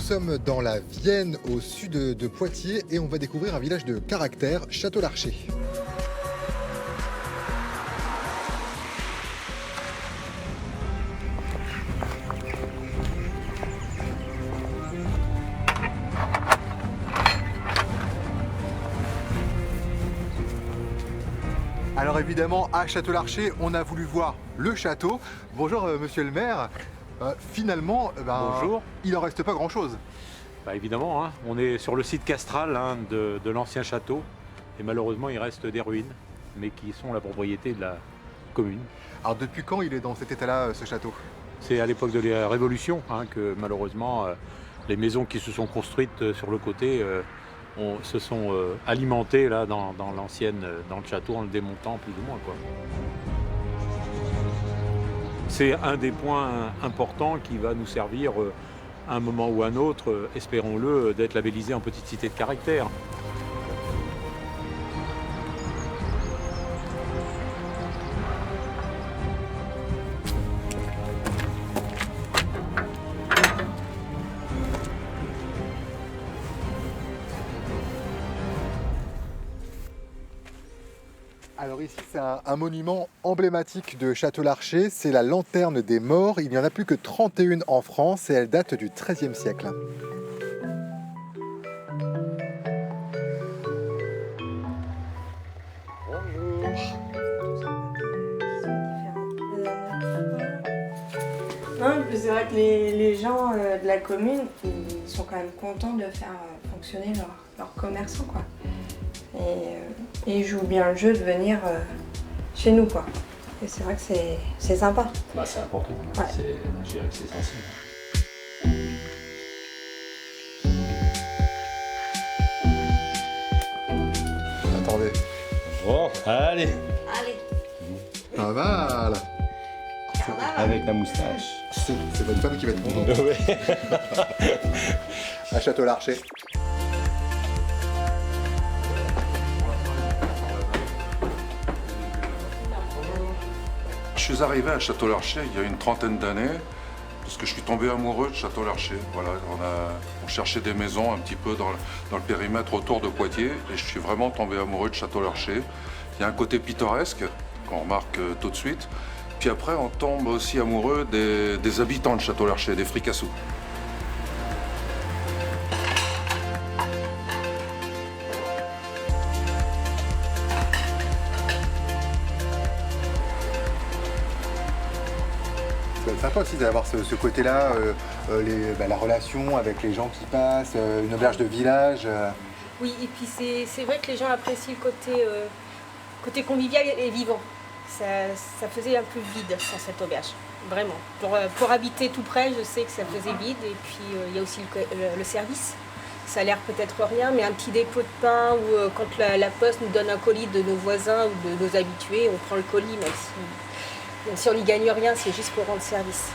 sommes dans la Vienne, au sud de Poitiers, et on va découvrir un village de caractère, Château-Larcher. Alors évidemment, à Château-Larcher, on a voulu voir le château. Bonjour monsieur le maire. Finalement, Bonjour. il en reste pas grand-chose. Évidemment, hein, on est sur le site castral de l'ancien château et malheureusement il reste des ruines, mais qui sont la propriété de la commune. Alors depuis quand il est dans cet état-là, ce château? C'est à l'époque de la Révolution que malheureusement les maisons qui se sont construites sur le côté se sont alimentées là, dans le château en le démontant plus ou moins, quoi. C'est un des points importants qui va nous servir à un moment ou à un autre, espérons-le, d'être labellisé en petite cité de caractère. Alors ici, c'est un monument emblématique de Château-Larcher, c'est la lanterne des morts. Il n'y en a plus que 31 en France et elle date du XIIIe siècle. Non, c'est vrai que les gens de la commune, ils sont quand même contents de faire fonctionner leur commerçant, quoi. Et ils jouent bien le jeu de venir chez nous, quoi. Et c'est vrai que c'est sympa. C'est important, Ouais. Je dirais que c'est sensible. Attendez. Bon, allez, Allez, Pas mal. avec la moustache. C'est votre femme qui va être contente. Ouais. À Château-Larcher. Je suis arrivé à Château-Larcher il y a une trentaine d'années parce que je suis tombé amoureux de Château-Larcher. Voilà, on cherchait des maisons un petit peu dans le périmètre autour de Poitiers et je suis vraiment tombé amoureux de Château-Larcher. Il y a un côté pittoresque qu'on remarque tout de suite. Puis après, on tombe aussi amoureux des habitants de Château-Larcher, des fricassous. Ça va être sympa aussi d'avoir ce côté-là, la relation avec les gens qui passent, une auberge de village. Oui, et puis c'est vrai que les gens apprécient le côté convivial et vivant. Ça faisait un peu vide sans cette auberge, vraiment. Pour habiter tout près, je sais que ça faisait vide. Et puis il y a aussi le service. Ça a l'air peut-être rien, mais un petit dépôt de pain ou quand la poste nous donne un colis de nos voisins ou de nos habitués, on prend le colis, même si on n'y gagne rien, c'est juste pour rendre service.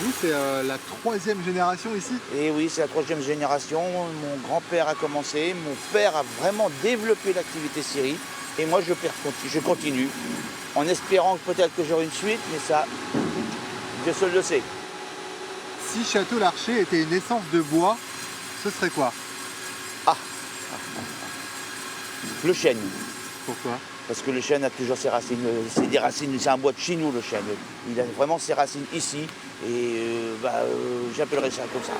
Vous, c'est la troisième génération ici? Et oui, c'est la troisième génération. Mon grand-père a commencé, mon père a vraiment développé l'activité scierie. Et moi, je continue, en espérant peut-être que j'aurai une suite, mais ça, Dieu seul le sait. Si Château-Larcher était une essence de bois, ce serait quoi? Le chêne, Pourquoi? parce que le chêne a toujours ses racines. C'est des racines, c'est un bois de chinou, le chêne. Il a vraiment ses racines ici, et j'appellerais ça comme ça.